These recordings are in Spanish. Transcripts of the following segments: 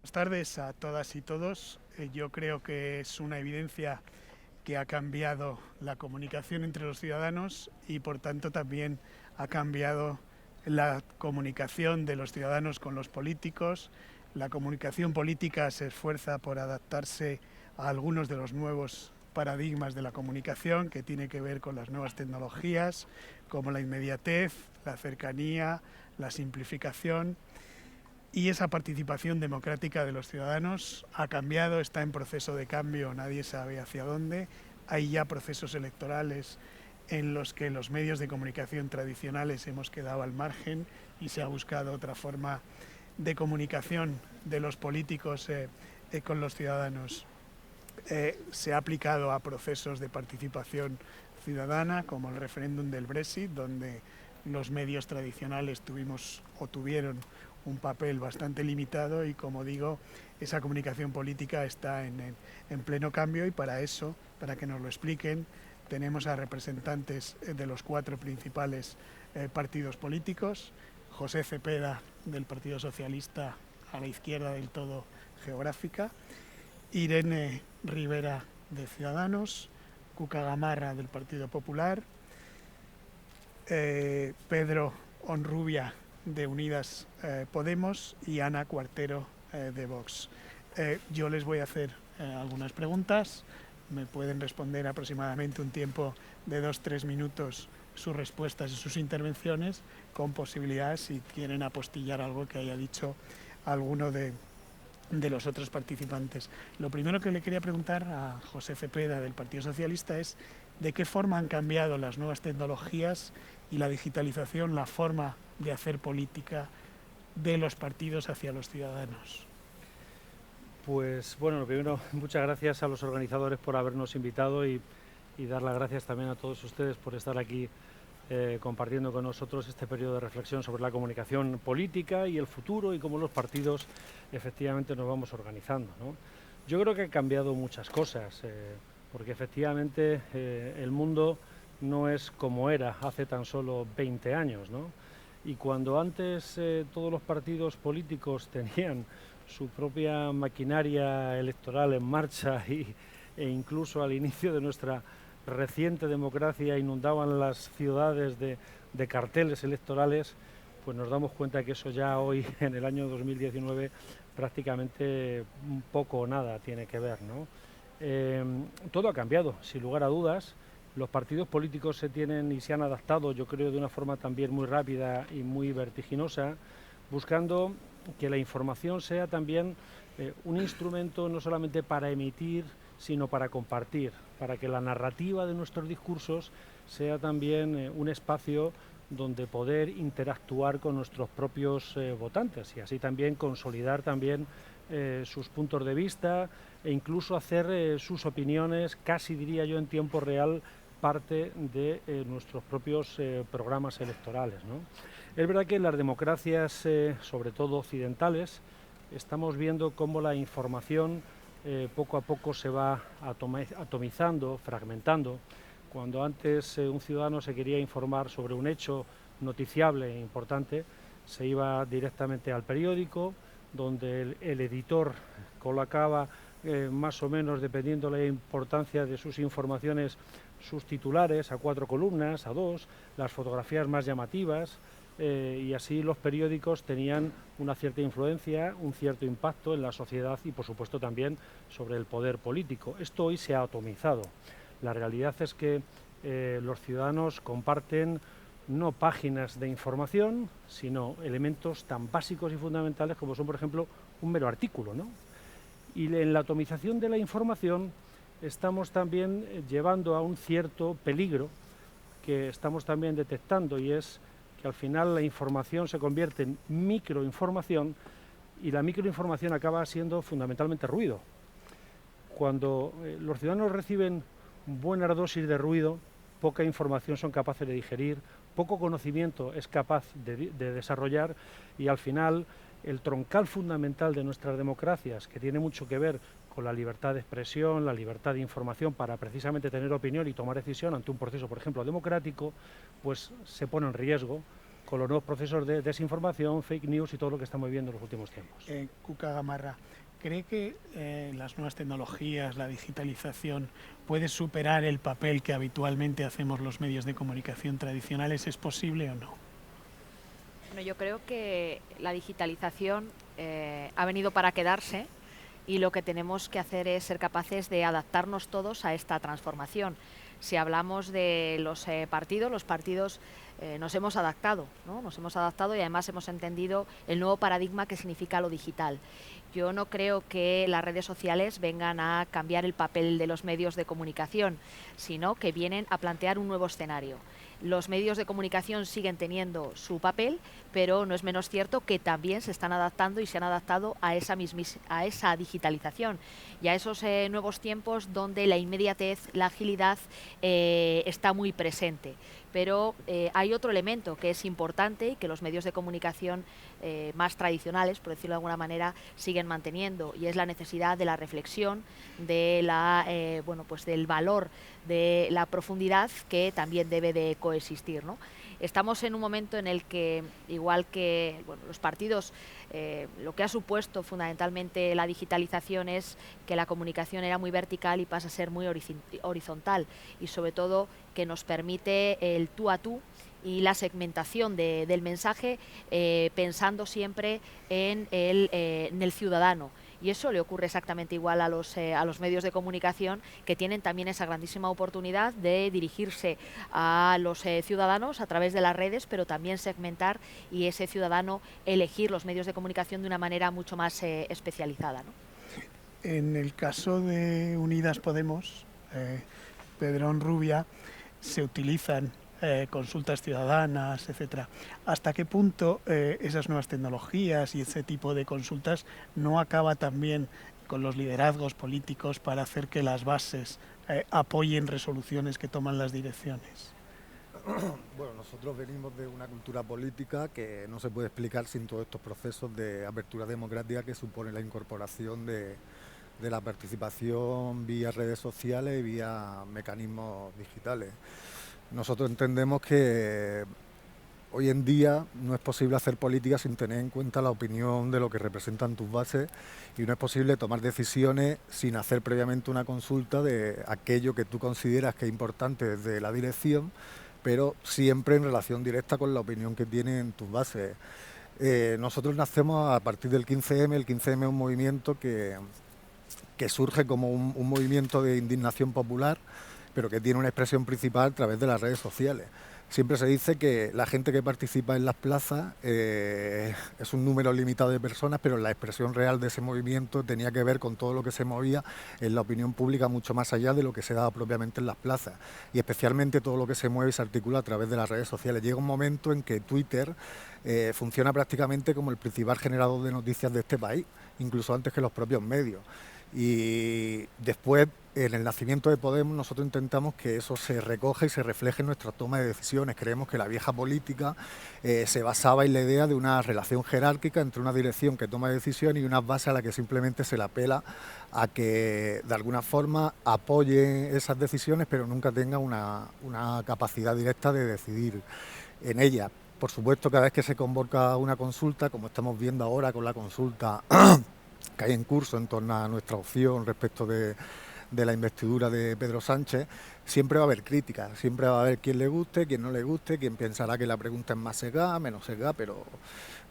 Buenas tardes a todas y todos. Yo creo que es una evidencia que ha cambiado la comunicación entre los ciudadanos y por tanto también ha cambiado la comunicación de los ciudadanos con los políticos. La comunicación política se esfuerza por adaptarse a algunos de los nuevos paradigmas de la comunicación que tiene que ver con las nuevas tecnologías, como la inmediatez, la cercanía, la simplificación. Y esa participación democrática de los ciudadanos ha cambiado, está en proceso de cambio, nadie sabe hacia dónde. Hay ya procesos electorales en los que los medios de comunicación tradicionales hemos quedado al margen y se ha buscado otra forma de comunicación de los políticos con los ciudadanos. Se ha aplicado a procesos de participación ciudadana, como el referéndum del Brexit, donde los medios tradicionales tuvieron un papel bastante limitado y, como digo, esa comunicación política está en pleno cambio y para eso, para que nos lo expliquen, tenemos a representantes de los 4 principales partidos políticos. José Cepeda, del Partido Socialista, a la izquierda del todo geográfica. Irene Rivera, de Ciudadanos. Cuca Gamarra, del Partido Popular. Pedro Honrubia, de Unidas Podemos, y Ana Cuartero, de Vox. Yo les voy a hacer algunas preguntas. Me pueden responder aproximadamente un tiempo de 2-3 minutos sus respuestas y sus intervenciones, con posibilidad, si quieren apostillar algo que haya dicho alguno de los otros participantes. Lo primero que le quería preguntar a José Cepeda, del Partido Socialista, es de qué forma han cambiado las nuevas tecnologías y la digitalización la forma de hacer política de los partidos hacia los ciudadanos. Pues bueno, lo primero, muchas gracias a los organizadores por habernos invitado y dar las gracias también a todos ustedes por estar aquí compartiendo con nosotros este periodo de reflexión sobre la comunicación política y el futuro y cómo los partidos efectivamente nos vamos organizando, ¿no? Yo creo que han cambiado muchas cosas, porque efectivamente el mundo no es como era hace tan solo 20 años, ¿no? Y cuando antes todos los partidos políticos tenían su propia maquinaria electoral en marcha e incluso al inicio de nuestra reciente democracia inundaban las ciudades de carteles electorales, pues nos damos cuenta que eso ya hoy, en el año 2019, prácticamente poco o nada tiene que ver, ¿no? Todo ha cambiado, sin lugar a dudas. Los partidos políticos se tienen y se han adaptado, yo creo, de una forma también muy rápida y muy vertiginosa, buscando que la información sea también un instrumento no solamente para emitir, sino para compartir, para que la narrativa de nuestros discursos sea también un espacio donde poder interactuar con nuestros propios votantes y así también consolidar también sus puntos de vista e incluso hacer sus opiniones, casi diría yo en tiempo real, parte de nuestros propios programas electorales, ¿no? Es verdad que en las democracias, sobre todo occidentales, estamos viendo cómo la información poco a poco se va atomizando, fragmentando. Cuando antes un ciudadano se quería informar sobre un hecho noticiable e importante, se iba directamente al periódico, donde el editor colocaba más o menos, dependiendo de la importancia de sus informaciones, sus titulares a 4 columnas, a 2, las fotografías más llamativas, y así los periódicos tenían una cierta influencia, un cierto impacto en la sociedad y por supuesto también sobre el poder político. Esto hoy se ha atomizado. La realidad es que los ciudadanos comparten no páginas de información, sino elementos tan básicos y fundamentales como son, por ejemplo, un mero artículo, ¿no? Y en la atomización de la información estamos también llevando a un cierto peligro que estamos también detectando, y es que al final la información se convierte en microinformación y la microinformación acaba siendo fundamentalmente ruido. Cuando los ciudadanos reciben buenas dosis de ruido, poca información son capaces de digerir, poco conocimiento es capaz de desarrollar y al final el troncal fundamental de nuestras democracias, que tiene mucho que ver con la libertad de expresión, la libertad de información para precisamente tener opinión y tomar decisión ante un proceso, por ejemplo, democrático, pues se pone en riesgo con los nuevos procesos de desinformación, fake news y todo lo que estamos viviendo en los últimos tiempos. Cuca Gamarra, ¿cree que las nuevas tecnologías, la digitalización, puede superar el papel que habitualmente hacemos los medios de comunicación tradicionales? ¿Es posible o no? Bueno, yo creo que la digitalización ha venido para quedarse y lo que tenemos que hacer es ser capaces de adaptarnos todos a esta transformación. Si hablamos de los partidos nos hemos adaptado, ¿no? Nos hemos adaptado y además hemos entendido el nuevo paradigma que significa lo digital. Yo no creo que las redes sociales vengan a cambiar el papel de los medios de comunicación, sino que vienen a plantear un nuevo escenario. Los medios de comunicación siguen teniendo su papel, pero no es menos cierto que también se están adaptando y se han adaptado a esa digitalización y a esos nuevos tiempos donde la inmediatez, la agilidad está muy presente. Pero hay otro elemento que es importante y que los medios de comunicación más tradicionales, por decirlo de alguna manera, siguen manteniendo, y es la necesidad de la reflexión, de del valor, de la profundidad que también debe de coexistir, ¿no? Estamos en un momento en el que, igual que los partidos, lo que ha supuesto fundamentalmente la digitalización es que la comunicación era muy vertical y pasa a ser muy horizontal, y sobre todo que nos permite el tú a tú y la segmentación del mensaje, pensando siempre en el ciudadano. Y eso le ocurre exactamente igual a los medios de comunicación, que tienen también esa grandísima oportunidad de dirigirse a los ciudadanos a través de las redes, pero también segmentar y ese ciudadano elegir los medios de comunicación de una manera mucho más especializada, ¿no? En el caso de Unidas Podemos, Pedrón Rubia, se utilizan consultas ciudadanas, etcétera. ¿Hasta qué punto esas nuevas tecnologías y ese tipo de consultas no acaba también con los liderazgos políticos para hacer que las bases apoyen resoluciones que toman las direcciones? Bueno, nosotros venimos de una cultura política que no se puede explicar sin todos estos procesos de apertura democrática que supone la incorporación de la participación vía redes sociales y vía mecanismos digitales. Nosotros entendemos que hoy en día no es posible hacer política sin tener en cuenta la opinión de lo que representan tus bases, y no es posible tomar decisiones sin hacer previamente una consulta de aquello que tú consideras que es importante desde la dirección, pero siempre en relación directa con la opinión que tienen tus bases. Nosotros nacemos a partir del 15M. El 15M es un movimiento que surge como un movimiento de indignación popular, pero que tiene una expresión principal a través de las redes sociales. Siempre se dice que la gente que participa en las plazas es un número limitado de personas, pero la expresión real de ese movimiento tenía que ver con todo lo que se movía en la opinión pública mucho más allá de lo que se daba propiamente en las plazas, y especialmente todo lo que se mueve y se articula a través de las redes sociales. Llega un momento en que Twitter funciona prácticamente como el principal generador de noticias de este país, incluso antes que los propios medios. Y después, en el nacimiento de Podemos, nosotros intentamos que eso se recoja y se refleje en nuestra toma de decisiones. Creemos que la vieja política se basaba en la idea de una relación jerárquica entre una dirección que toma decisiones y una base a la que simplemente se le apela a que de alguna forma apoye esas decisiones, pero nunca tenga una capacidad directa de decidir en ellas. Por supuesto, cada vez que se convoca una consulta, como estamos viendo ahora con la consulta que hay en curso en torno a nuestra opción respecto de la investidura de Pedro Sánchez, siempre va a haber críticas, siempre va a haber quien le guste, quien no le guste, quien pensará que la pregunta es más sesgada, menos sesgada, pero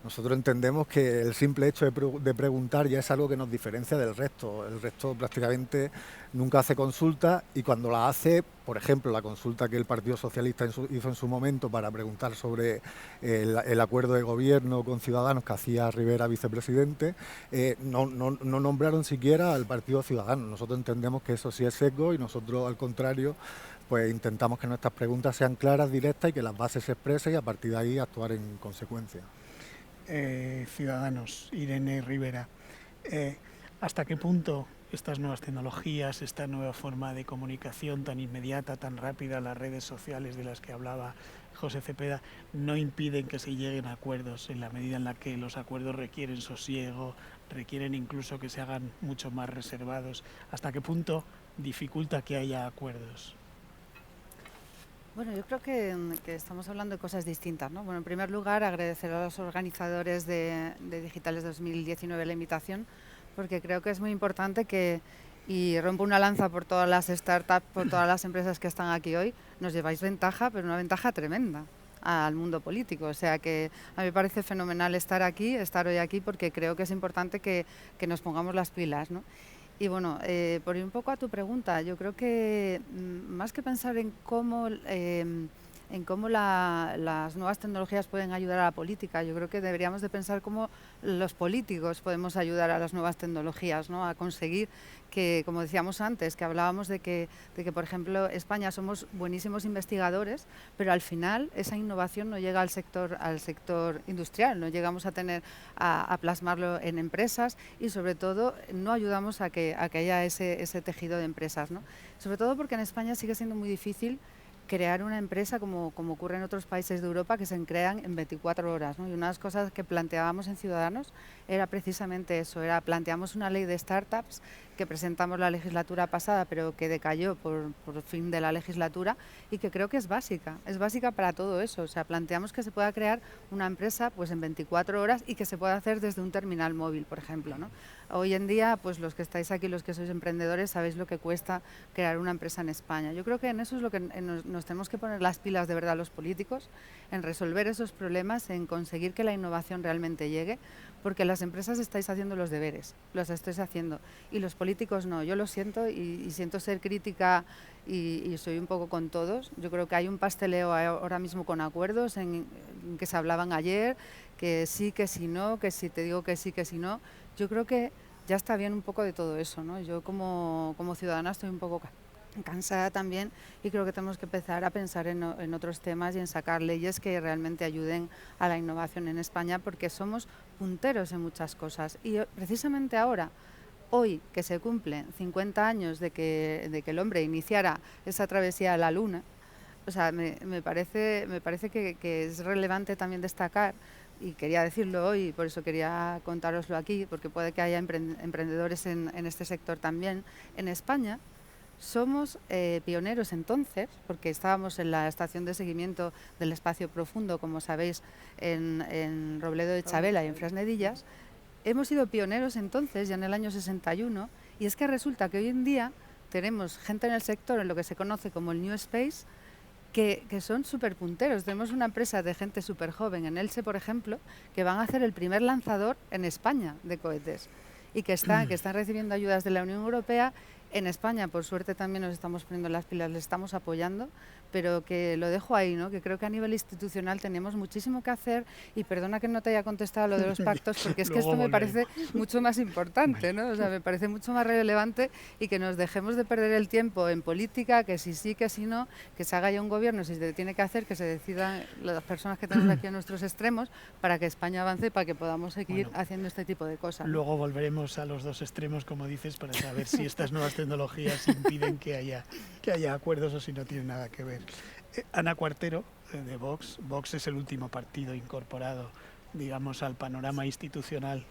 nosotros entendemos que el simple hecho de preguntar ya es algo que nos diferencia del resto. El resto prácticamente nunca hace consulta, y cuando la hace, por ejemplo, la consulta que el Partido Socialista hizo en su momento para preguntar sobre el acuerdo de gobierno con Ciudadanos que hacía Rivera vicepresidente, no nombraron siquiera al Partido Ciudadanos. Nosotros entendemos que eso sí es sesgo, y nosotros, al contrario, pues intentamos que nuestras preguntas sean claras, directas, y que las bases se expresen, y a partir de ahí actuar en consecuencia. Ciudadanos, Irene Rivera, ¿hasta qué punto estas nuevas tecnologías, esta nueva forma de comunicación tan inmediata, tan rápida, las redes sociales de las que hablaba José Cepeda, no impiden que se lleguen a acuerdos, en la medida en la que los acuerdos requieren sosiego, requieren incluso que se hagan mucho más reservados? ¿Hasta qué punto dificulta que haya acuerdos? Bueno, yo creo que estamos hablando de cosas distintas, ¿no? Bueno, en primer lugar, agradecer a los organizadores de Digitales 2019 la invitación, porque creo que es muy importante y rompo una lanza por todas las startups, por todas las empresas que están aquí hoy, nos lleváis ventaja, pero una ventaja tremenda al mundo político. O sea que a mí me parece fenomenal estar hoy aquí, porque creo que es importante que nos pongamos las pilas, ¿no? Y bueno, por ir un poco a tu pregunta, yo creo que más que pensar en cómo las nuevas tecnologías pueden ayudar a la política, yo creo que deberíamos de pensar cómo los políticos podemos ayudar a las nuevas tecnologías, ¿no? A conseguir que, como decíamos antes, que hablábamos de que, por ejemplo, España somos buenísimos investigadores, pero al final esa innovación no llega al sector industrial, no llegamos a plasmarlo en empresas y sobre todo no ayudamos a que haya ese tejido de empresas, ¿no? Sobre todo porque en España sigue siendo muy difícil crear una empresa como ocurre en otros países de Europa, que se crean en 24 horas, ¿no? Y una de las cosas que planteábamos en Ciudadanos era precisamente eso, planteamos una ley de startups que presentamos la legislatura pasada, pero que decayó por fin de la legislatura, y que creo que es básica para todo eso. O sea, planteamos que se pueda crear una empresa pues en 24 horas y que se pueda hacer desde un terminal móvil, por ejemplo, ¿no? Hoy en día, pues los que estáis aquí, los que sois emprendedores, sabéis lo que cuesta crear una empresa en España. Yo creo que en eso es lo que nos tenemos que poner las pilas de verdad los políticos, en resolver esos problemas, en conseguir que la innovación realmente llegue, porque las empresas estáis haciendo los deberes, los estáis haciendo, y los políticos no. Yo lo siento y siento ser crítica y soy un poco con todos. Yo creo que hay un pasteleo ahora mismo con acuerdos en que se hablaban ayer, que sí, que sí, no, que si te digo que sí, que sí, no. Yo creo que ya está bien un poco de todo eso, ¿no? Yo como ciudadana estoy un poco cansada también, y creo que tenemos que empezar a pensar en otros temas y en sacar leyes que realmente ayuden a la innovación en España, porque somos punteros en muchas cosas. Y precisamente ahora, hoy que se cumplen 50 años de que el hombre iniciara esa travesía a la Luna, o sea, me parece que es relevante también destacar, y quería decirlo hoy, por eso quería contároslo aquí, porque puede que haya emprendedores en este sector también. En España somos pioneros entonces, porque estábamos en la estación de seguimiento del espacio profundo, como sabéis, en Robledo de Chabela y en Fresnedillas. Hemos sido pioneros entonces, ya en el año 61, y es que resulta que hoy en día tenemos gente en el sector, en lo que se conoce como el New Space, que son súper punteros. Tenemos una empresa de gente súper joven en Elche, por ejemplo, que van a hacer el primer lanzador en España de cohetes, y que están recibiendo ayudas de la Unión Europea. En España, por suerte, también nos estamos poniendo las pilas, les estamos apoyando, pero que lo dejo ahí, ¿no? Que creo que a nivel institucional tenemos muchísimo que hacer, y perdona que no te haya contestado lo de los pactos, porque es que esto me parece mucho más importante, ¿no? O sea, me parece mucho más relevante, y que nos dejemos de perder el tiempo en política, que si sí, que si no, que se haga ya un gobierno, si se tiene que hacer, que se decidan las personas que tenemos aquí a nuestros extremos, para que España avance y para que podamos seguir haciendo este tipo de cosas, ¿no? Luego volveremos a los dos extremos, como dices, para saber si estas nuevas tecnologías impiden que haya acuerdos o si no tienen nada que ver. Ana Cuartero, de Vox. Vox es el último partido incorporado, digamos, al panorama institucional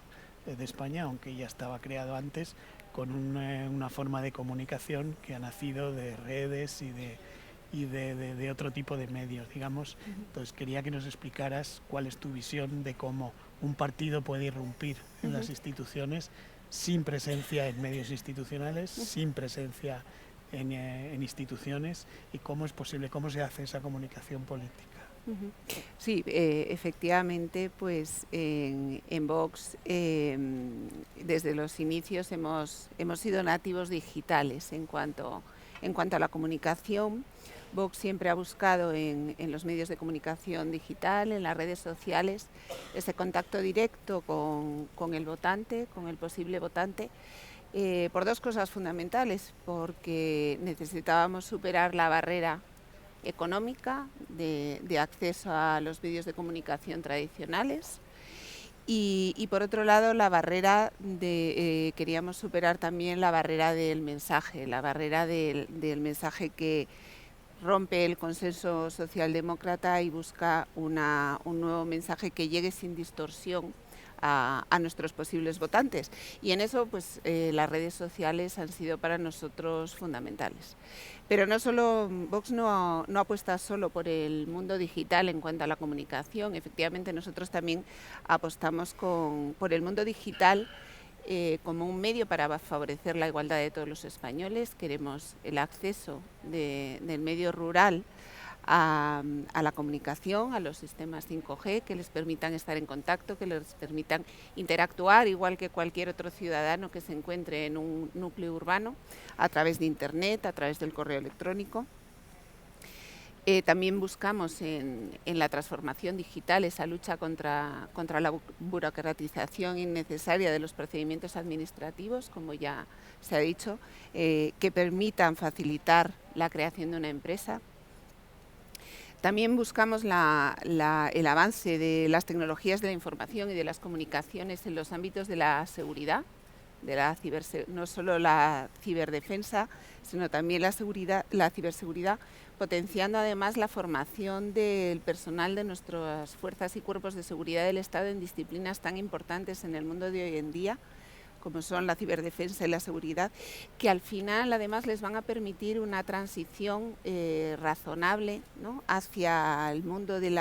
de España, aunque ya estaba creado antes, con una forma de comunicación que ha nacido de redes y de otro tipo de medios, digamos. Entonces quería que nos explicaras cuál es tu visión de cómo un partido puede irrumpir en las instituciones sin presencia en medios institucionales, sin presencia en instituciones, y cómo es posible, cómo se hace esa comunicación política. Sí, efectivamente, pues en Vox desde los inicios hemos sido nativos digitales en cuanto a la comunicación. Vox siempre ha buscado en los medios de comunicación digital, en las redes sociales, ese contacto directo con el votante, con el posible votante, por dos cosas fundamentales: porque necesitábamos superar la barrera económica de acceso a los medios de comunicación tradicionales, y por otro lado queríamos superar también la barrera del mensaje, del mensaje que rompe el consenso socialdemócrata y busca un nuevo mensaje que llegue sin distorsión a nuestros posibles votantes. Y en eso, pues, las redes sociales han sido para nosotros fundamentales. Pero no solo, Vox no apuesta solo por el mundo digital en cuanto a la comunicación. Efectivamente, nosotros también apostamos por el mundo digital como un medio para favorecer la igualdad de todos los españoles. Queremos el acceso del medio rural a la comunicación, a los sistemas 5G, que les permitan estar en contacto, que les permitan interactuar, igual que cualquier otro ciudadano que se encuentre en un núcleo urbano, a través de Internet, a través del correo electrónico. También buscamos en la transformación digital esa lucha contra la burocratización innecesaria de los procedimientos administrativos, como ya se ha dicho, que permitan facilitar la creación de una empresa. También buscamos el avance de las tecnologías de la información y de las comunicaciones en los ámbitos de la seguridad, no solo la ciberdefensa, sino también la ciberseguridad, potenciando además la formación del personal de nuestras fuerzas y cuerpos de seguridad del Estado en disciplinas tan importantes en el mundo de hoy en día, como son la ciberdefensa y la seguridad, que al final además les van a permitir una transición razonable, ¿no?, hacia el mundo del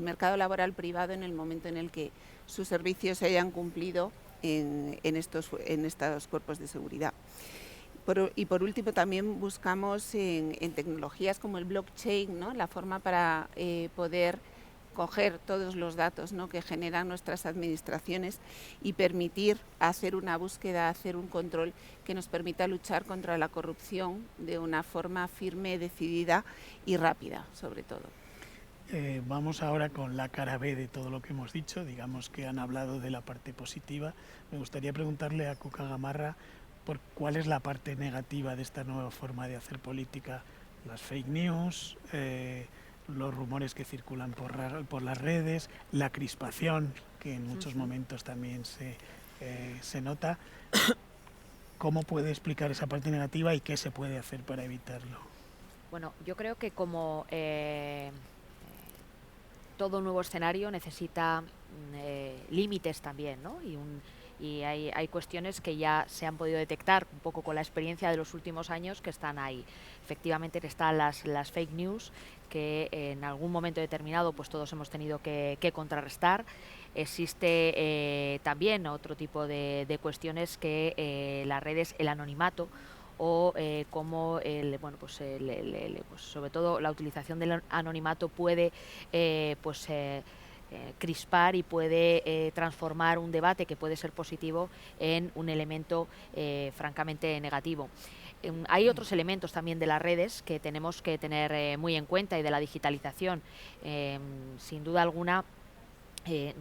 mercado laboral privado en el momento en el que sus servicios se hayan cumplido en estos cuerpos de seguridad. Y por último también buscamos en tecnologías como el blockchain, ¿no?, la forma para poder coger todos los datos, ¿no?, que generan nuestras administraciones y permitir hacer una búsqueda, hacer un control que nos permita luchar contra la corrupción de una forma firme, decidida y rápida, sobre todo. Vamos ahora con la cara B de todo lo que hemos dicho. Digamos que han hablado de la parte positiva. Me gustaría preguntarle a Cuca Gamarra por cuál es la parte negativa de esta nueva forma de hacer política. Las fake news, los rumores que circulan por las redes, la crispación, que en muchos momentos también se nota. ¿Cómo puede explicar esa parte negativa y qué se puede hacer para evitarlo? Bueno, yo creo que como todo nuevo escenario necesita límites también, ¿no? Y hay cuestiones que ya se han podido detectar un poco con la experiencia de los últimos años que están ahí. Efectivamente están las fake news que en algún momento determinado pues todos hemos tenido que contrarrestar. Existe también otro tipo de cuestiones que las redes, el anonimato, o cómo sobre todo la utilización del anonimato puede crispar y puede transformar un debate que puede ser positivo en un elemento francamente negativo. Hay otros elementos también de las redes que tenemos que tener muy en cuenta y de la digitalización. Sin duda alguna,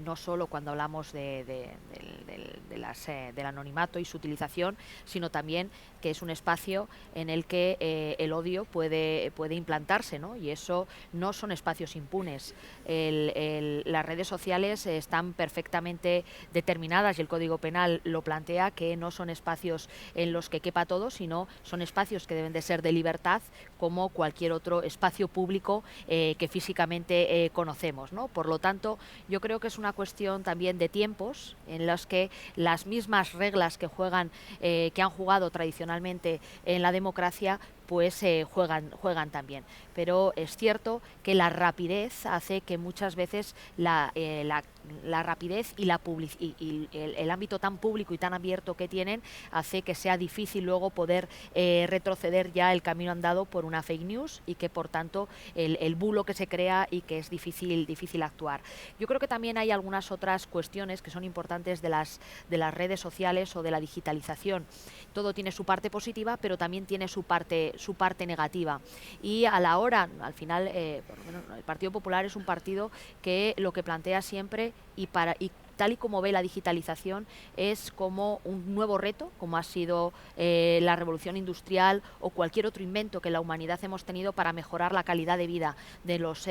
no solo cuando hablamos del anonimato y su utilización, sino también que es un espacio en el que el odio puede implantarse, ¿no? Y eso no son espacios impunes. Las redes sociales están perfectamente determinadas y el Código Penal lo plantea, que no son espacios en los que quepa todo, sino son espacios que deben de ser de libertad, como cualquier otro espacio público que físicamente conocemos, ¿no? Por lo tanto, yo creo que es una cuestión también de tiempos en los que las mismas reglas que han jugado tradicionalmente en la democracia pues juegan también. Pero es cierto que la rapidez hace que muchas veces la rapidez y el ámbito tan público y tan abierto que tienen hace que sea difícil luego poder retroceder ya el camino andado por una fake news, y que por tanto el bulo que se crea y que es difícil actuar. Yo creo que también hay algunas otras cuestiones que son importantes de las redes sociales o de la digitalización. Todo tiene su parte positiva, pero también tiene su parte negativa. Y a la hora, al final, por lo menos el Partido Popular es un partido que lo que plantea siempre y tal y como ve la digitalización es como un nuevo reto, como ha sido la revolución industrial o cualquier otro invento que la humanidad hemos tenido para mejorar la calidad de vida de los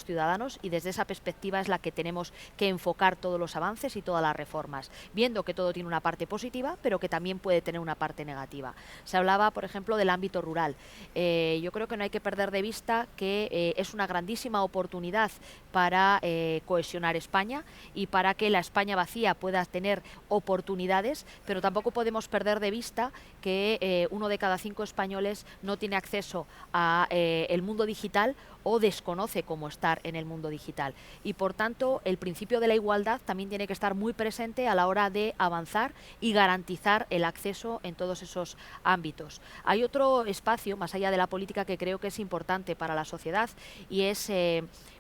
ciudadanos, y desde esa perspectiva es la que tenemos que enfocar todos los avances y todas las reformas, viendo que todo tiene una parte positiva, pero que también puede tener una parte negativa. Se hablaba, por ejemplo, del ámbito rural. Yo creo que no hay que perder de vista que es una grandísima oportunidad para cohesionar España y para que la España España vacía pueda tener oportunidades, pero tampoco podemos perder de vista que 1 de cada 5 españoles no tiene acceso a el mundo digital o desconoce cómo estar en el mundo digital. Y por tanto, el principio de la igualdad también tiene que estar muy presente a la hora de avanzar y garantizar el acceso en todos esos ámbitos. Hay otro espacio, más allá de la política, que creo que es importante para la sociedad, y es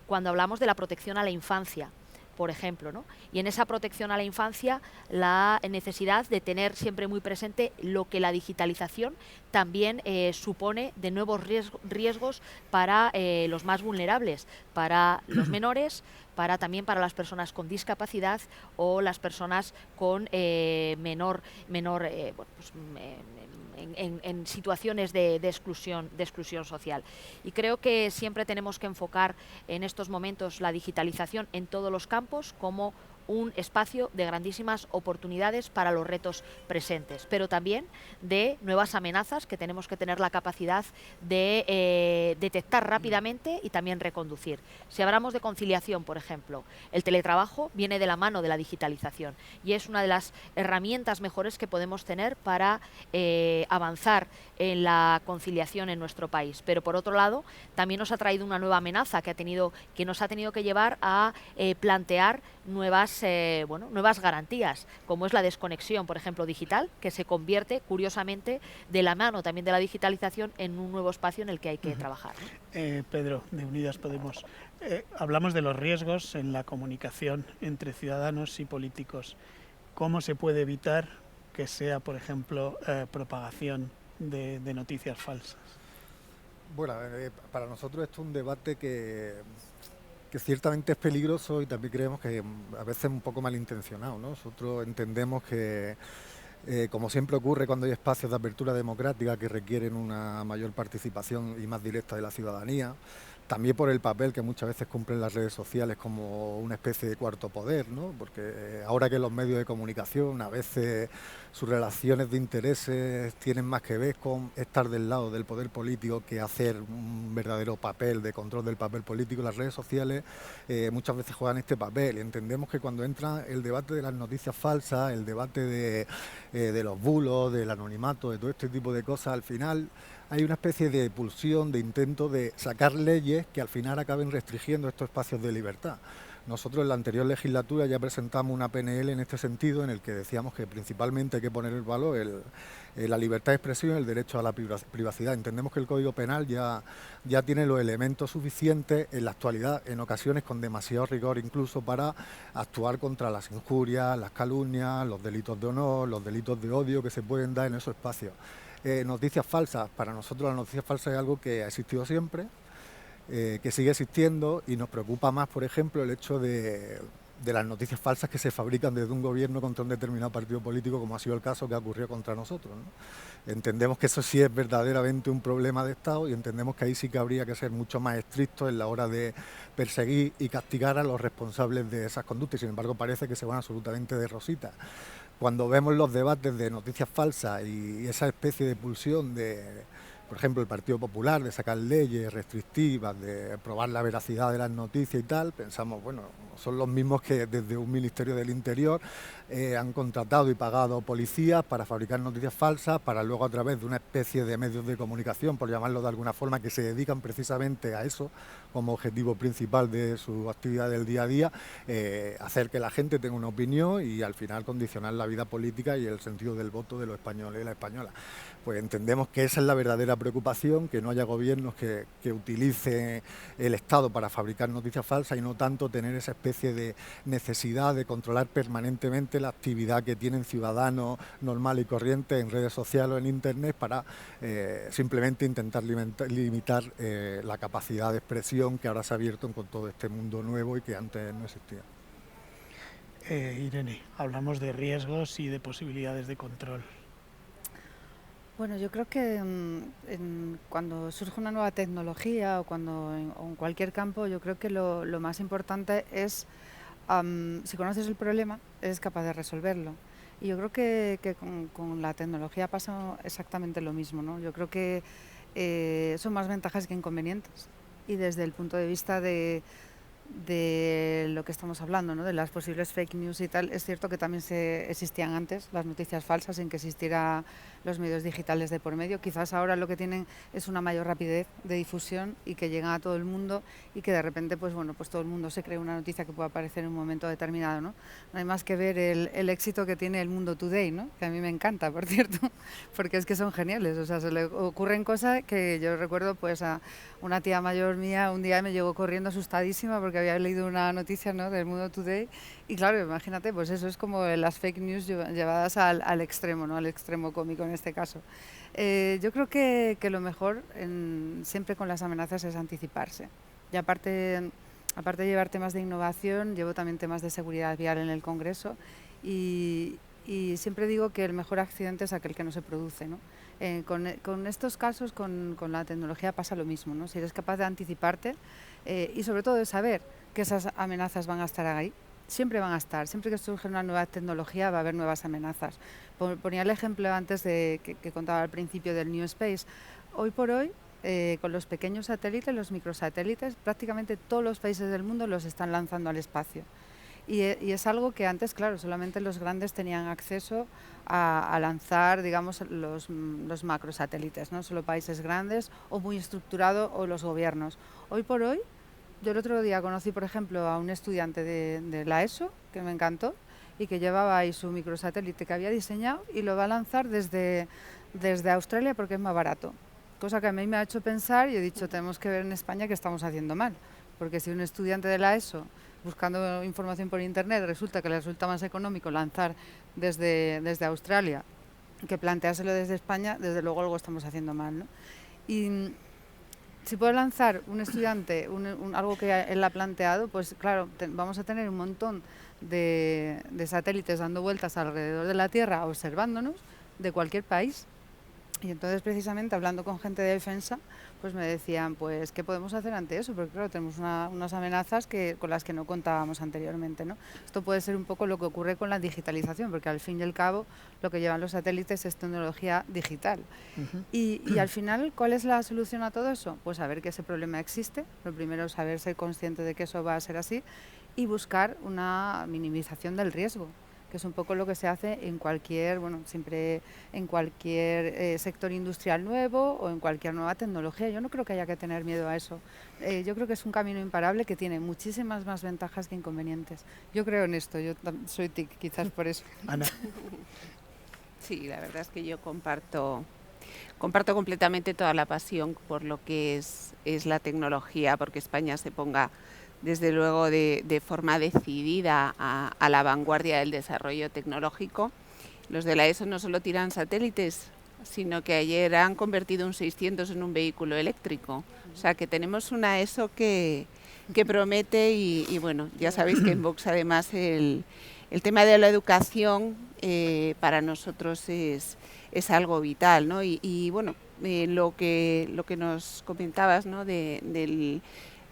cuando hablamos de la protección a la infancia, por ejemplo, ¿no? Y en esa protección a la infancia, la necesidad de tener siempre muy presente lo que la digitalización también supone de nuevos riesgos para los más vulnerables, para los menores, también para las personas con discapacidad o las personas con en situaciones de exclusión social. Y creo que siempre tenemos que enfocar en estos momentos la digitalización en todos los campos como un espacio de grandísimas oportunidades para los retos presentes, pero también de nuevas amenazas que tenemos que tener la capacidad de detectar rápidamente y también reconducir. Si hablamos de conciliación, por ejemplo, el teletrabajo viene de la mano de la digitalización y es una de las herramientas mejores que podemos tener para avanzar en la conciliación en nuestro país. Pero por otro lado, también nos ha traído una nueva amenaza que nos ha tenido que llevar a plantear nuevas garantías, como es la desconexión, por ejemplo, digital, que se convierte, curiosamente, de la mano también de la digitalización en un nuevo espacio en el que hay que trabajar, ¿no? Pedro, de Unidas Podemos, hablamos de los riesgos en la comunicación entre ciudadanos y políticos. ¿Cómo se puede evitar que sea, por ejemplo, propagación de noticias falsas? Bueno, para nosotros esto es un debate que ciertamente es peligroso y también creemos que a veces es un poco malintencionado, ¿no? Nosotros entendemos que, como siempre ocurre cuando hay espacios de apertura democrática que requieren una mayor participación y más directa de la ciudadanía, también por el papel que muchas veces cumplen las redes sociales como una especie de cuarto poder, ¿no? Porque ahora que los medios de comunicación a veces sus relaciones de intereses tienen más que ver con estar del lado del poder político que hacer un verdadero papel de control del papel político, las redes sociales muchas veces juegan este papel y entendemos que cuando entra el debate de las noticias falsas, el debate de los bulos, del anonimato, de todo este tipo de cosas, al final hay una especie de pulsión, de intento de sacar leyes que al final acaben restringiendo estos espacios de libertad. Nosotros en la anterior legislatura ya presentamos una PNL en este sentido, en el que decíamos que principalmente hay que poner el valor la libertad de expresión y el derecho a la privacidad. Entendemos que el Código Penal ya tiene los elementos suficientes en la actualidad, en ocasiones con demasiado rigor incluso para actuar contra las injurias, las calumnias, los delitos de honor, los delitos de odio que se pueden dar en esos espacios. Noticias falsas, para nosotros la noticia falsa es algo que ha existido siempre, que sigue existiendo y nos preocupa más, por ejemplo, el hecho de las noticias falsas que se fabrican desde un gobierno contra un determinado partido político, como ha sido el caso que ha ocurrido contra nosotros, ¿no? Entendemos que eso sí es verdaderamente un problema de Estado y entendemos que ahí sí que habría que ser mucho más estrictos en la hora de perseguir y castigar a los responsables de esas conductas. Sin embargo, parece que se van absolutamente de rosita. Cuando vemos los debates de noticias falsas y esa especie de pulsión por ejemplo, el Partido Popular, de sacar leyes restrictivas, de probar la veracidad de las noticias y tal, pensamos, bueno, son los mismos que desde un Ministerio del Interior han contratado y pagado policías para fabricar noticias falsas, para luego a través de una especie de medios de comunicación, por llamarlo de alguna forma, que se dedican precisamente a eso como objetivo principal de su actividad del día a día, hacer que la gente tenga una opinión y al final condicionar la vida política y el sentido del voto de los españoles y las españolas. Pues entendemos que esa es la verdadera preocupación, que no haya gobiernos que utilicen el Estado para fabricar noticias falsas y no tanto tener esa especie de necesidad de controlar permanentemente la actividad que tienen ciudadanos normales y corrientes en redes sociales o en Internet para simplemente intentar limitar la capacidad de expresión que ahora se ha abierto con todo este mundo nuevo y que antes no existía. Irene, hablamos de riesgos y de posibilidades de control. Bueno, yo creo que cuando surge una nueva tecnología o en cualquier campo, yo creo que lo más importante es, si conoces el problema, eres capaz de resolverlo. Y yo creo que con la tecnología pasa exactamente lo mismo, ¿no? Yo creo que son más ventajas que inconvenientes. Y desde el punto de vista de de lo que estamos hablando, ¿no? De las posibles fake news y tal. Es cierto que también existían antes las noticias falsas sin que existieran los medios digitales de por medio. Quizás ahora lo que tienen es una mayor rapidez de difusión y que llegan a todo el mundo y que de repente pues bueno, pues todo el mundo se cree una noticia que pueda aparecer en un momento determinado, ¿no? No hay más que ver el éxito que tiene el Mundo Today, ¿no? Que a mí me encanta, por cierto, porque es que son geniales. O sea, se le ocurren cosas que yo recuerdo pues a una tía mayor mía un día me llegó corriendo asustadísima porque había leído una noticia, ¿no? Del Mundo Today y claro, imagínate, pues eso es como las fake news llevadas al extremo, ¿no? Al extremo cómico en este caso. Yo creo que lo mejor siempre con las amenazas es anticiparse. Y aparte de llevar temas de innovación, llevo también temas de seguridad vial en el Congreso y siempre digo que el mejor accidente es aquel que no se produce, ¿no? Con estos casos, con la tecnología pasa lo mismo, ¿no? Si eres capaz de anticiparte y sobre todo de saber que esas amenazas van a estar ahí, siempre van a estar. Siempre que surge una nueva tecnología va a haber nuevas amenazas. Ponía el ejemplo antes que contaba al principio del New Space. Hoy por hoy, con los pequeños satélites, los microsatélites, prácticamente todos los países del mundo los están lanzando al espacio. Y es algo que antes, claro, solamente los grandes tenían acceso a lanzar, digamos, los macrosatélites, ¿no? Solo países grandes o muy estructurados o los gobiernos. Hoy por hoy, yo el otro día conocí, por ejemplo, a un estudiante de la ESO, que me encantó, y que llevaba ahí su microsatélite que había diseñado y lo va a lanzar desde Australia porque es más barato. Cosa que a mí me ha hecho pensar y he dicho, tenemos que ver en España qué estamos haciendo mal. Porque si un estudiante de la ESO, buscando información por internet, resulta que le resulta más económico lanzar desde Australia que planteárselo desde España, desde luego algo estamos haciendo mal, ¿no? Y si puede lanzar un estudiante algo que él ha planteado, pues claro, vamos a tener un montón de satélites dando vueltas alrededor de la Tierra, observándonos, de cualquier país. Y entonces, precisamente, hablando con gente de defensa, pues me decían, pues, ¿qué podemos hacer ante eso? Porque, claro, tenemos unas amenazas con las que no contábamos anteriormente, ¿no? Esto puede ser un poco lo que ocurre con la digitalización, porque al fin y al cabo lo que llevan los satélites es tecnología digital. Y al final, ¿cuál es la solución a todo eso? Pues saber que ese problema existe. Lo primero es ser consciente de que eso va a ser así y buscar una minimización del riesgo, que es un poco lo que se hace en cualquier, siempre en cualquier sector industrial nuevo o en cualquier nueva tecnología. Yo no creo que haya que tener miedo a eso. Yo creo que es un camino imparable que tiene muchísimas más ventajas que inconvenientes. Yo creo en esto, yo soy TIC, quizás por eso. Ana. Sí, la verdad es que yo comparto completamente toda la pasión por lo que es la tecnología, porque España se ponga desde luego de forma decidida a la vanguardia del desarrollo tecnológico. Los de la ESO no solo tiran satélites, sino que ayer han convertido un 600 en un vehículo eléctrico. O sea que tenemos una ESO que promete y bueno, ya sabéis que en Vox además el tema de la educación para nosotros es algo vital, ¿no? Y bueno, lo que nos comentabas, ¿no?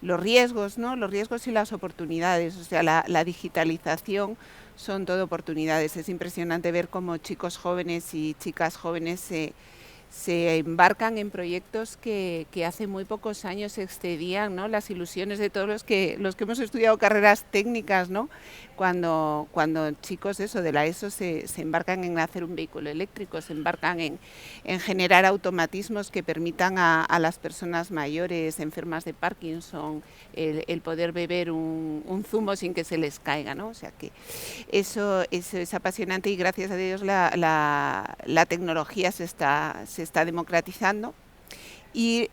Los riesgos, ¿no? Los riesgos y las oportunidades. O sea, la digitalización son todo oportunidades. Es impresionante ver cómo chicos jóvenes y chicas jóvenes se embarcan en proyectos que hace muy pocos años excedían, ¿no? Las ilusiones de todos los que hemos estudiado carreras técnicas, ¿no? Cuando chicos de la ESO se embarcan en hacer un vehículo eléctrico, se embarcan en generar automatismos que permitan a las personas mayores, enfermas de Parkinson, el poder beber un zumo sin que se les caiga, ¿no? O sea que eso es apasionante y gracias a Dios la tecnología se está democratizando. Y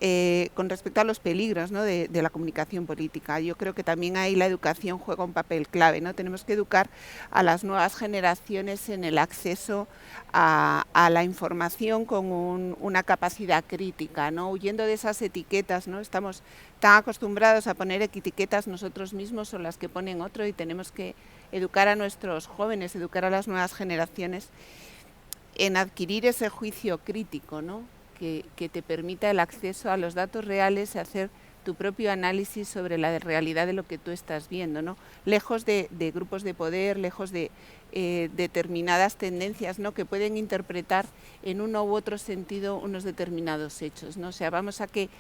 con respecto a los peligros, ¿no? de la comunicación política, yo creo que también ahí la educación juega un papel clave, ¿no? Tenemos que educar a las nuevas generaciones en el acceso a la información con una capacidad crítica, ¿no? Huyendo de esas etiquetas, ¿no? Estamos tan acostumbrados a poner etiquetas nosotros mismos o las que ponen otro y tenemos que educar a nuestros jóvenes, educar a las nuevas generaciones en adquirir ese juicio crítico, ¿no? Que te permita el acceso a los datos reales y hacer tu propio análisis sobre la realidad de lo que tú estás viendo, ¿no? Lejos de grupos de poder, lejos de determinadas tendencias, ¿no?, que pueden interpretar en uno u otro sentido unos determinados hechos, ¿no? O sea, vamos a que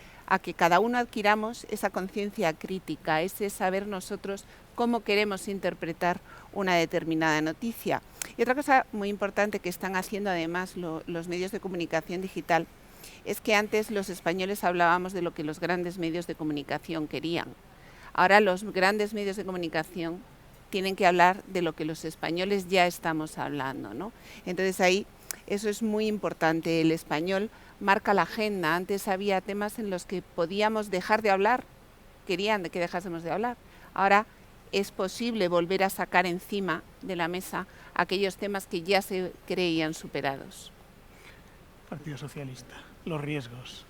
cada uno adquiramos esa conciencia crítica, ese saber nosotros cómo queremos interpretar una determinada noticia. Y otra cosa muy importante que están haciendo además los medios de comunicación digital es que antes los españoles hablábamos de lo que los grandes medios de comunicación querían. Ahora los grandes medios de comunicación tienen que hablar de lo que los españoles ya estamos hablando, ¿no? Entonces ahí eso es muy importante. El español marca la agenda. Antes había temas en los que podíamos dejar de hablar, querían que dejásemos de hablar. Ahora es posible volver a sacar encima de la mesa aquellos temas que ya se creían superados. Partido Socialista, los riesgos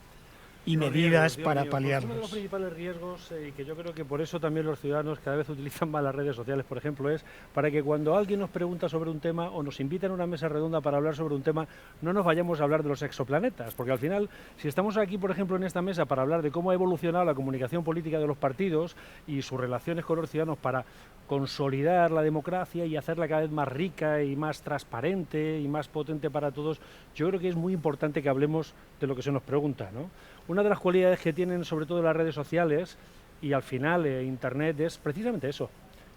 y medidas para paliarlos. Uno de los principales riesgos, y que yo creo que por eso también los ciudadanos cada vez utilizan más las redes sociales, por ejemplo, es para que cuando alguien nos pregunta sobre un tema o nos invita a una mesa redonda para hablar sobre un tema, no nos vayamos a hablar de los exoplanetas, porque al final, si estamos aquí, por ejemplo, en esta mesa para hablar de cómo ha evolucionado la comunicación política de los partidos y sus relaciones con los ciudadanos para consolidar la democracia y hacerla cada vez más rica y más transparente y más potente para todos, yo creo que es muy importante que hablemos de lo que se nos pregunta, ¿no? Una de las cualidades que tienen sobre todo las redes sociales y al final Internet es precisamente eso,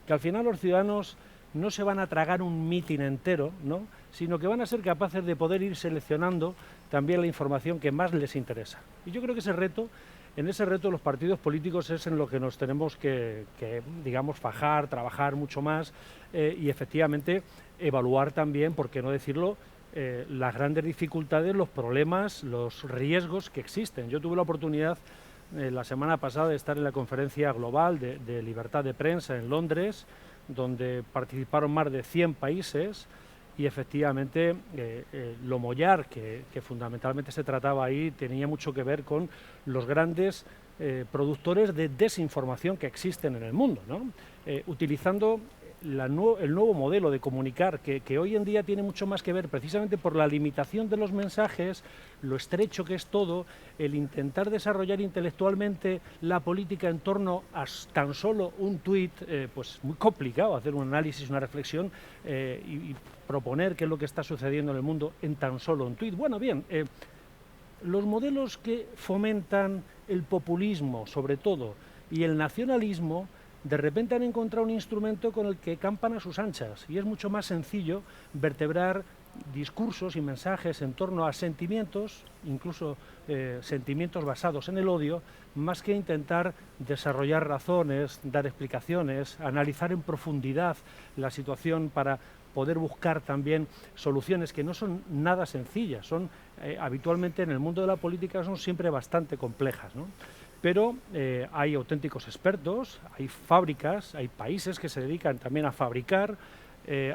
que al final los ciudadanos no se van a tragar un mitin entero, ¿no?, sino que van a ser capaces de poder ir seleccionando también la información que más les interesa. Y yo creo que en ese reto los partidos políticos es en lo que nos tenemos que digamos, fajar, trabajar mucho más y efectivamente evaluar también, por qué no decirlo, las grandes dificultades, los problemas, los riesgos que existen. Yo tuve la oportunidad la semana pasada de estar en la conferencia global de libertad de prensa en Londres, donde participaron más de 100 países y efectivamente lo mollar que fundamentalmente se trataba ahí tenía mucho que ver con los grandes productores de desinformación que existen en el mundo, ¿no? Utilizando el nuevo modelo de comunicar que hoy en día tiene mucho más que ver precisamente por la limitación de los mensajes, lo estrecho que es todo, el intentar desarrollar intelectualmente la política en torno a tan solo un tuit, pues muy complicado hacer un análisis, una reflexión y proponer qué es lo que está sucediendo en el mundo en tan solo un tuit. Bueno, bien, los modelos que fomentan el populismo, sobre todo, y el nacionalismo, de repente han encontrado un instrumento con el que campan a sus anchas y es mucho más sencillo vertebrar discursos y mensajes en torno a sentimientos, incluso sentimientos basados en el odio, más que intentar desarrollar razones, dar explicaciones, analizar en profundidad la situación para poder buscar también soluciones que no son nada sencillas, son habitualmente en el mundo de la política son siempre bastante complejas, ¿no? Pero hay auténticos expertos, hay fábricas, hay países que se dedican también a fabricar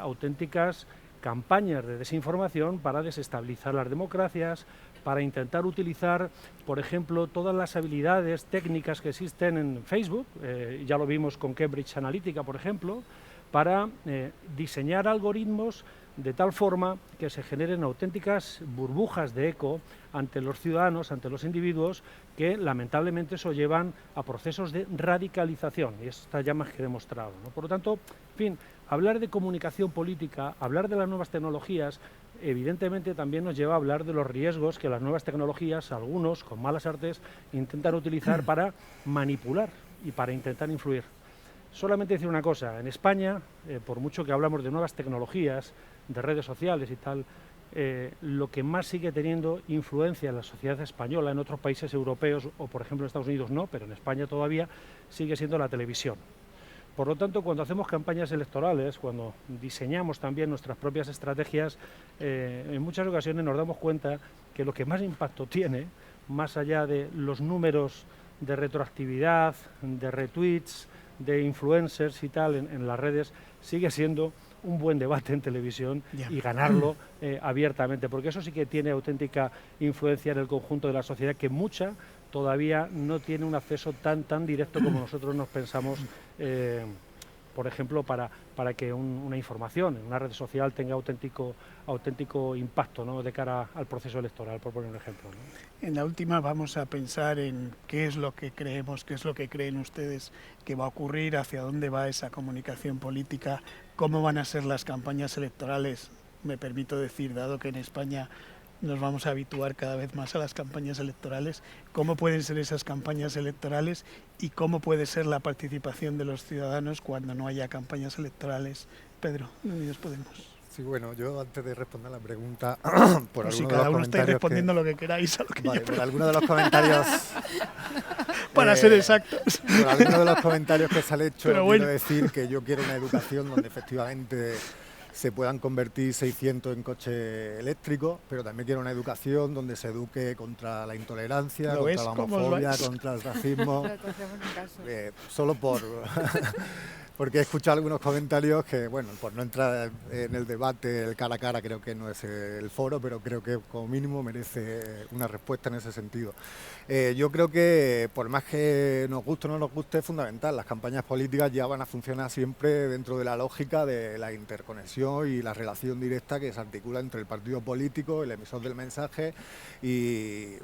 auténticas campañas de desinformación para desestabilizar las democracias, para intentar utilizar, por ejemplo, todas las habilidades técnicas que existen en Facebook, ya lo vimos con Cambridge Analytica, por ejemplo, para diseñar algoritmos de tal forma que se generen auténticas burbujas de eco ante los ciudadanos, ante los individuos, que lamentablemente eso llevan a procesos de radicalización, y está ya más que demostrado, ¿no? Por lo tanto, en fin, hablar de comunicación política, hablar de las nuevas tecnologías, evidentemente también nos lleva a hablar de los riesgos que las nuevas tecnologías, algunos con malas artes, intentan utilizar para manipular y para intentar influir. Solamente decir una cosa, en España, por mucho que hablamos de nuevas tecnologías, de redes sociales y tal, lo que más sigue teniendo influencia en la sociedad española, en otros países europeos o por ejemplo en Estados Unidos no, pero en España todavía sigue siendo la televisión. Por lo tanto, cuando hacemos campañas electorales, cuando diseñamos también nuestras propias estrategias, en muchas ocasiones nos damos cuenta que lo que más impacto tiene, más allá de los números de retroactividad, de retweets, de influencers y tal en las redes, sigue siendo un buen debate en televisión y ganarlo abiertamente, porque eso sí que tiene auténtica influencia en el conjunto de la sociedad, que mucha todavía no tiene un acceso tan directo como nosotros nos pensamos por ejemplo, para que una información en una red social tenga auténtico impacto, ¿no?, de cara al proceso electoral, por poner un ejemplo, ¿no? En la última vamos a pensar en qué es lo que creemos, qué es lo que creen ustedes que va a ocurrir, hacia dónde va esa comunicación política, cómo van a ser las campañas electorales. Me permito decir, dado que en España nos vamos a habituar cada vez más a las campañas electorales, cómo pueden ser esas campañas electorales y cómo puede ser la participación de los ciudadanos cuando no haya campañas electorales. Pedro, Unidos Podemos. Sí, bueno, yo antes de responder la pregunta, por Si alguno de cada los uno estáis comentarios respondiendo lo que queráis a lo que vale, yo por alguno de los comentarios para ser exactos. por alguno de los comentarios que se han hecho, Pero bueno. quiero decir que yo quiero una educación donde efectivamente se puedan convertir 600 en coches eléctricos, pero también quiero una educación donde se eduque contra la intolerancia, ¿Lo contra ves? la ¿Cómo os homofobia, vais? contra el racismo. Pero te hacemos caso. Solo porque he escuchado algunos comentarios que, bueno, por no entrar en el debate, el cara a cara, creo que no es el foro, pero creo que como mínimo merece una respuesta en ese sentido. Yo creo que por más que nos guste o no nos guste, es fundamental. Las campañas políticas ya van a funcionar siempre dentro de la lógica de la interconexión y la relación directa que se articula entre el partido político, el emisor del mensaje y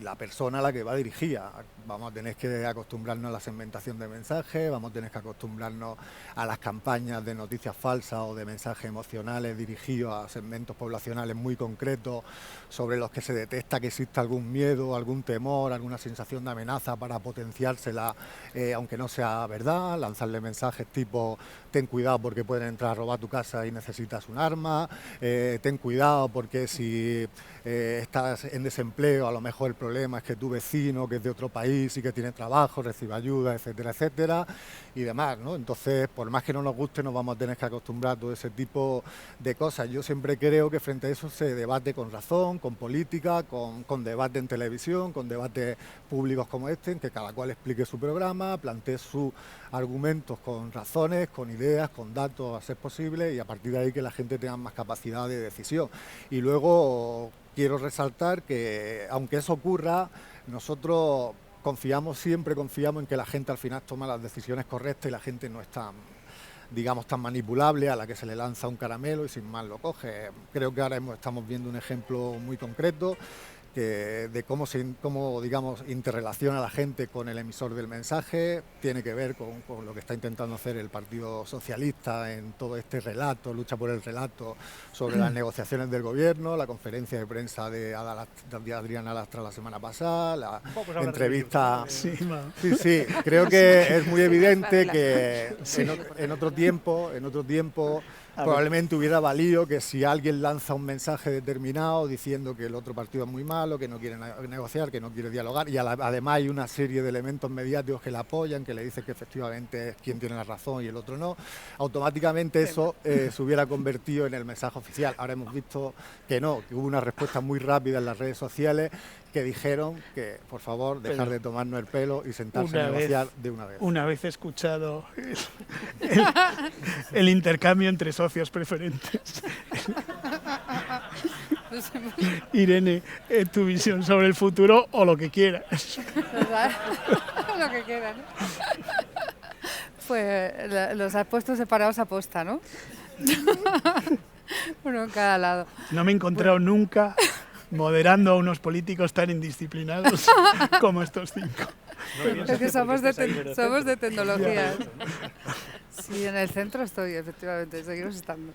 la persona a la que va dirigida. Vamos a tener que acostumbrarnos a la segmentación de mensajes, vamos a tener que acostumbrarnos a las campañas de noticias falsas o de mensajes emocionales dirigidos a segmentos poblacionales muy concretos sobre los que se detecta que existe algún miedo, algún temor, alguna sensación de amenaza para potenciársela, aunque no sea verdad, lanzarle mensajes tipo ten cuidado porque pueden entrar a robar tu casa y necesitas un arma, ten cuidado porque si estás en desempleo, a lo mejor el problema es que tu vecino, que es de otro país y que tiene trabajo, recibe ayuda, etcétera, etcétera, y demás, ¿no? Entonces, por más que no nos guste, nos vamos a tener que acostumbrar a todo ese tipo de cosas. Yo siempre creo que frente a eso se debate con razón, con política, con debate en televisión, con debates públicos como este, en que cada cual explique su programa, plantee sus argumentos con razones, con ideas, con datos a ser posible, y a partir de ahí que la gente tenga más capacidad de decisión. Y luego quiero resaltar que, aunque eso ocurra, nosotros siempre confiamos en que la gente al final toma las decisiones correctas y la gente no es tan, digamos, tan manipulable, a la que se le lanza un caramelo y sin más lo coge. Creo que ahora estamos viendo un ejemplo muy concreto de cómo digamos, interrelaciona la gente con el emisor del mensaje. Tiene que ver con lo que está intentando hacer el Partido Socialista en todo este relato, lucha por el relato sobre las negociaciones del gobierno, la conferencia de prensa de Adriana Lastra la semana pasada, la entrevista... Sí, Sí, creo que es muy evidente que en otro tiempo probablemente hubiera valido que si alguien lanza un mensaje determinado diciendo que el otro partido es muy malo, que no quiere negociar, que no quiere dialogar, y además hay una serie de elementos mediáticos que la apoyan, que le dicen que efectivamente es quien tiene la razón y el otro no, automáticamente eso se hubiera convertido en el mensaje oficial. Ahora hemos visto que no, que hubo una respuesta muy rápida en las redes sociales que dijeron que, por favor, dejar de tomarnos el pelo y sentarse a negociar de una vez. Una vez escuchado el intercambio entre socios preferentes. Irene, tu visión sobre el futuro o lo que quieras. Lo que quieran. Pues los has puesto separados a posta, ¿no? Uno en cada lado. No me he encontrado nunca moderando a unos políticos tan indisciplinados como estos 5. Es que somos de tecnologías. Sí, en el centro estoy, efectivamente, seguimos estando.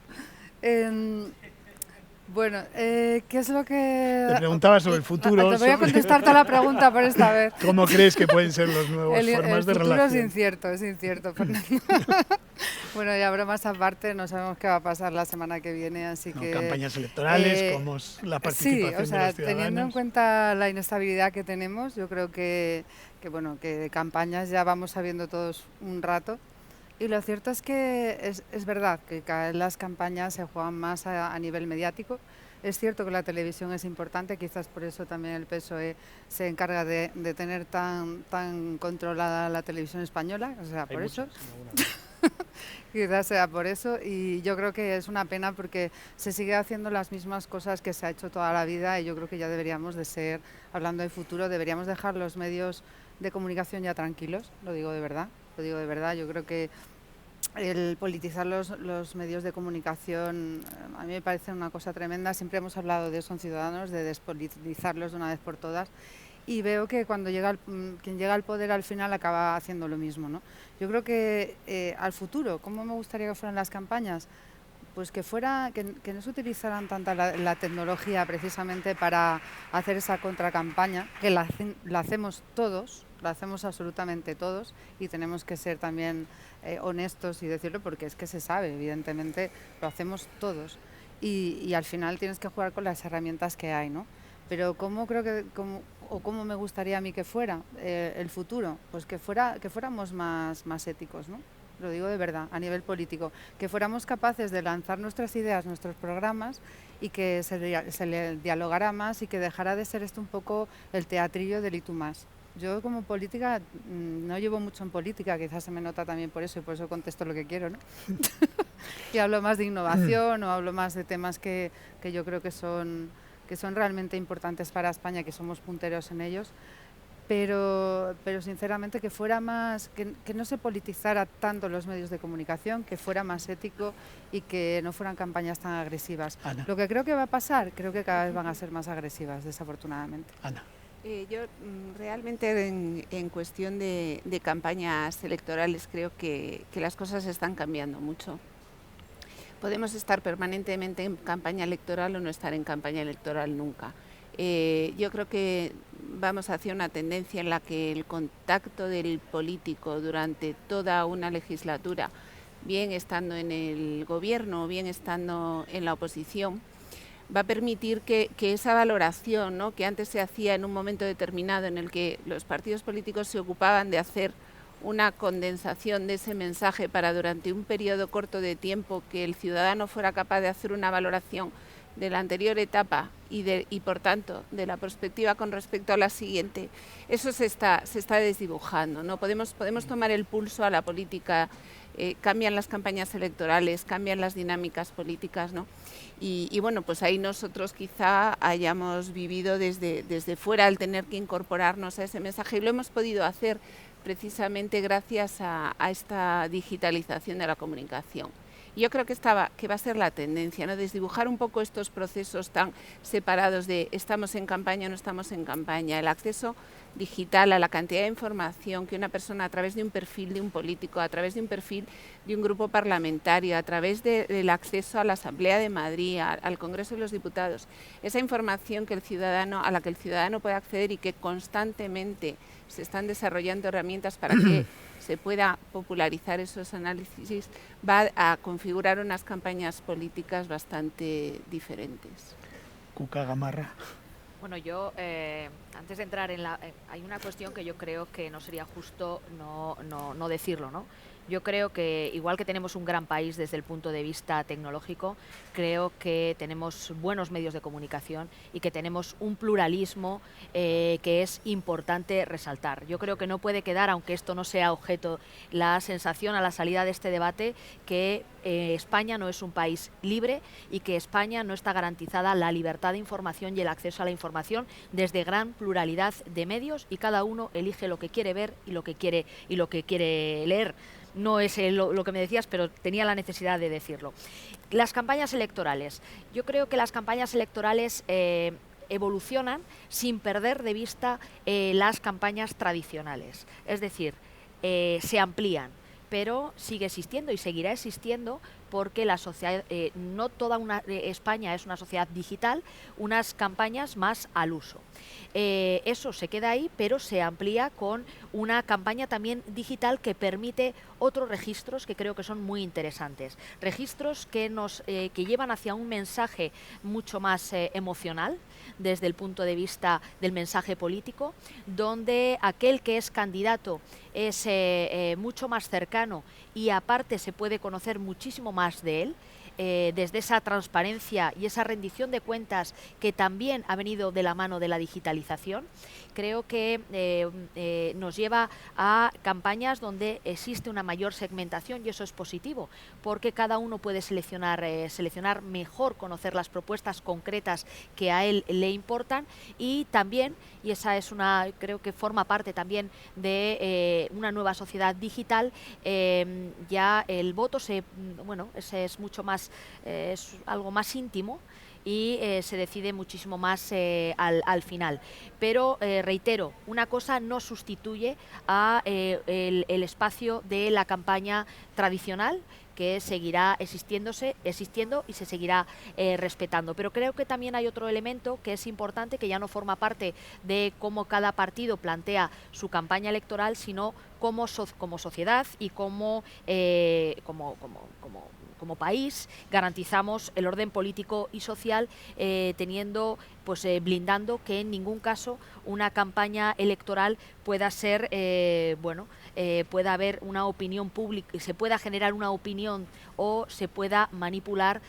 Bueno, ¿qué es lo que...? Te preguntaba sobre el futuro. Te voy a contestarte la pregunta por esta vez. ¿Cómo crees que pueden ser los nuevos formas de relación? El futuro es incierto, Fernando. Bueno, ya bromas aparte, no sabemos qué va a pasar la semana que viene, así que... Campañas electorales, cómo es la participación sí, o sea, de los ciudadanos. teniendo en cuenta la inestabilidad que tenemos, yo creo que de campañas ya vamos sabiendo todos un rato. Y lo cierto es que es verdad que cada vez las campañas se juegan más a nivel mediático. Es cierto que la televisión es importante, quizás por eso también el PSOE se encarga de tener tan controlada la televisión española, o sea, por eso. Quizás sea por eso, y yo creo que es una pena porque se sigue haciendo las mismas cosas que se ha hecho toda la vida, y yo creo que ya deberíamos de ser, hablando de futuro, deberíamos dejar los medios de comunicación ya tranquilos, lo digo de verdad, yo creo que el politizar los medios de comunicación a mí me parece una cosa tremenda. Siempre hemos hablado de eso en Ciudadanos, de despolitizarlos de una vez por todas. Y veo que cuando quien llega al poder al final acaba haciendo lo mismo, ¿no? Yo creo que al futuro, ¿cómo me gustaría que fueran las campañas? Pues que no se utilizaran tanta la tecnología precisamente para hacer esa contracampaña, que la hacemos todos, la hacemos absolutamente todos, y tenemos que ser también honestos y decirlo, porque es que se sabe, evidentemente lo hacemos todos, y al final tienes que jugar con las herramientas que hay, ¿no? Pero ¿cómo me gustaría a mí que fuera el futuro? Pues que fuéramos más éticos, ¿no? Lo digo de verdad, a nivel político, que fuéramos capaces de lanzar nuestras ideas, nuestros programas, y que se le dialogara más, y que dejara de ser esto un poco el teatrillo del y tú más. Yo como política no llevo mucho en política, quizás se me nota también por eso, y por eso contesto lo que quiero, ¿no? Y hablo más de innovación, o hablo más de temas que yo creo que son realmente importantes para España, que somos punteros en ellos. Pero sinceramente que fuera más, que no se politizara tanto los medios de comunicación, que fuera más ético y que no fueran campañas tan agresivas. Ana. Lo que creo que va a pasar, creo que cada vez van a ser más agresivas, desafortunadamente. Ana. Yo realmente en cuestión de campañas electorales creo que las cosas están cambiando mucho. Podemos estar permanentemente en campaña electoral o no estar en campaña electoral nunca. Yo creo que vamos hacia una tendencia en la que el contacto del político durante toda una legislatura, bien estando en el gobierno o bien estando en la oposición, va a permitir que esa valoración, ¿no?, que antes se hacía en un momento determinado en el que los partidos políticos se ocupaban de hacer una condensación de ese mensaje para durante un periodo corto de tiempo que el ciudadano fuera capaz de hacer una valoración de la anterior etapa y por tanto de la perspectiva con respecto a la siguiente, eso se está desdibujando, ¿no? Podemos tomar el pulso a la política, cambian las campañas electorales, cambian las dinámicas políticas, ¿no? Y bueno, pues ahí nosotros quizá hayamos vivido desde fuera el tener que incorporarnos a ese mensaje, y lo hemos podido hacer precisamente gracias a esta digitalización de la comunicación. Yo creo que va a ser la tendencia, ¿no?, desdibujar un poco estos procesos tan separados de estamos en campaña o no estamos en campaña. El acceso digital a la cantidad de información que una persona a través de un perfil de un político, a través de un perfil de un grupo parlamentario, a través del acceso a la Asamblea de Madrid, al Congreso de los Diputados, esa información a la que el ciudadano puede acceder y que constantemente se están desarrollando herramientas para que se pueda popularizar esos análisis, va a configurar unas campañas políticas bastante diferentes. Cuca Gamarra. Bueno, yo, antes de entrar hay una cuestión que yo creo que no sería justo no decirlo, ¿no? Yo creo que, igual que tenemos un gran país desde el punto de vista tecnológico, creo que tenemos buenos medios de comunicación y que tenemos un pluralismo que es importante resaltar. Yo creo que no puede quedar, aunque esto no sea objeto, la sensación a la salida de este debate que España no es un país libre y que España no está garantizada la libertad de información y el acceso a la información desde gran pluralidad de medios, y cada uno elige lo que quiere ver y lo que quiere leer. No es lo que me decías, pero tenía la necesidad de decirlo. Las campañas electorales. Yo creo que las campañas electorales evolucionan sin perder de vista las campañas tradicionales. Es decir, se amplían, pero sigue existiendo y seguirá existiendo, porque la sociedad, no toda España es una sociedad digital, unas campañas más al uso. Eso se queda ahí, pero se amplía con una campaña también digital que permite otros registros que creo que son muy interesantes. Registros que llevan hacia un mensaje mucho más emocional, desde el punto de vista del mensaje político, donde aquel que es candidato es mucho más cercano y aparte se puede conocer muchísimo más de él. desde esa transparencia y esa rendición de cuentas que también ha venido de la mano de la digitalización, creo que nos lleva a campañas donde existe una mayor segmentación, y eso es positivo, porque cada uno puede seleccionar mejor, conocer las propuestas concretas que a él le importan, y también, y esa es creo que forma parte también de una nueva sociedad digital, ya el voto ese es mucho más, es algo más íntimo, y se decide muchísimo más al final. Pero reitero, una cosa no sustituye a el espacio de la campaña tradicional, que seguirá existiendo y se seguirá respetando. Pero creo que también hay otro elemento que es importante, que ya no forma parte de cómo cada partido plantea su campaña electoral, sino como sociedad y como país garantizamos el orden político y social, blindando que en ningún caso una campaña electoral pueda ser, pueda haber una opinión pública, se pueda generar una opinión o se pueda manipular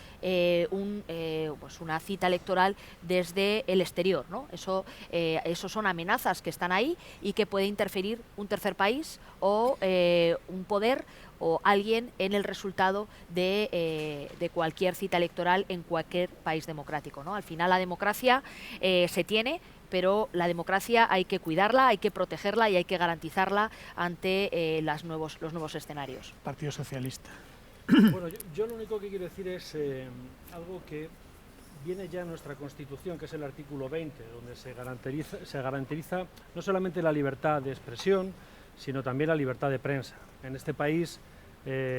una cita electoral desde el exterior, ¿no? Eso son amenazas que están ahí y que puede interferir un tercer país o un poder o alguien en el resultado de cualquier cita electoral en cualquier país democrático, ¿no? Al final la democracia se tiene, pero la democracia hay que cuidarla, hay que protegerla y hay que garantizarla ante los nuevos escenarios. Partido Socialista. Bueno, yo lo único que quiero decir es algo que viene ya en nuestra Constitución, que es el artículo 20, donde se garantiza no solamente la libertad de expresión, sino también la libertad de prensa. En este país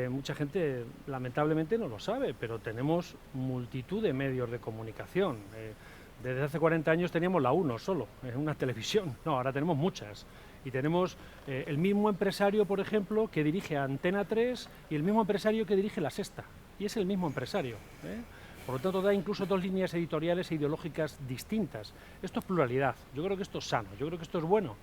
mucha gente lamentablemente no lo sabe, pero tenemos multitud de medios de comunicación. Desde hace 40 años teníamos la 1 solo, una televisión. No, ahora tenemos muchas. Y tenemos el mismo empresario, por ejemplo, que dirige Antena 3 y el mismo empresario que dirige La Sexta. Y es el mismo empresario. Por lo tanto, da incluso dos líneas editoriales e ideológicas distintas. Esto es pluralidad. Yo creo que esto es sano, yo creo que esto es bueno.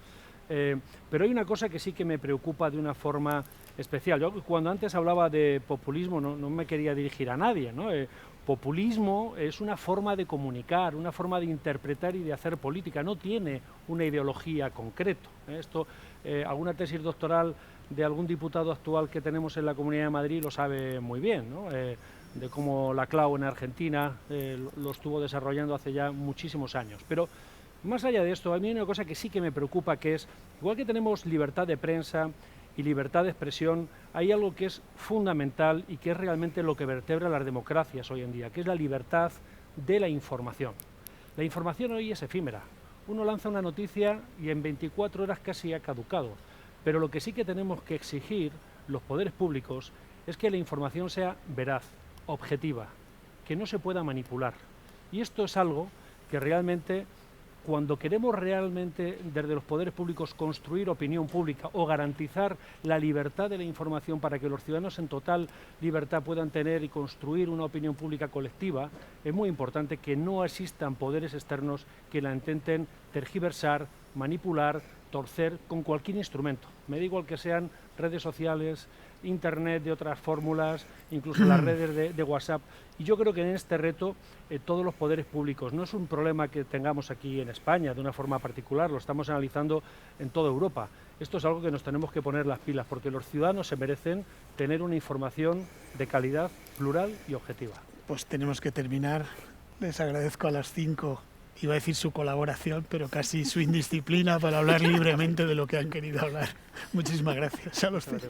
Pero hay una cosa que sí que me preocupa de una forma especial. Yo cuando antes hablaba de populismo no me quería dirigir a nadie, ¿no? Populismo es una forma de comunicar, una forma de interpretar y de hacer política, no tiene una ideología concreta. Alguna tesis doctoral de algún diputado actual que tenemos en la Comunidad de Madrid lo sabe muy bien, ¿no? De cómo la CLAU en Argentina lo estuvo desarrollando hace ya muchísimos años. Pero más allá de esto, a mí hay una cosa que sí que me preocupa, que es, igual que tenemos libertad de prensa y libertad de expresión, hay algo que es fundamental y que es realmente lo que vertebra las democracias hoy en día, que es la libertad de la información. La información hoy es efímera. Uno lanza una noticia y en 24 horas casi ha caducado. Pero lo que sí que tenemos que exigir, los poderes públicos, es que la información sea veraz, objetiva, que no se pueda manipular. Y esto es algo que realmente, cuando queremos realmente desde los poderes públicos construir opinión pública o garantizar la libertad de la información para que los ciudadanos en total libertad puedan tener y construir una opinión pública colectiva, es muy importante que no existan poderes externos que la intenten tergiversar, manipular, torcer con cualquier instrumento. Me da igual que sean redes sociales, Internet de otras fórmulas, incluso las redes de WhatsApp. Y yo creo que en este reto todos los poderes públicos, no es un problema que tengamos aquí en España de una forma particular, lo estamos analizando en toda Europa. Esto es algo que nos tenemos que poner las pilas, porque los ciudadanos se merecen tener una información de calidad, plural y objetiva. Pues tenemos que terminar. Les agradezco a las 5, iba a decir su colaboración, pero casi su indisciplina para hablar libremente de lo que han querido hablar. Muchísimas gracias a los 5.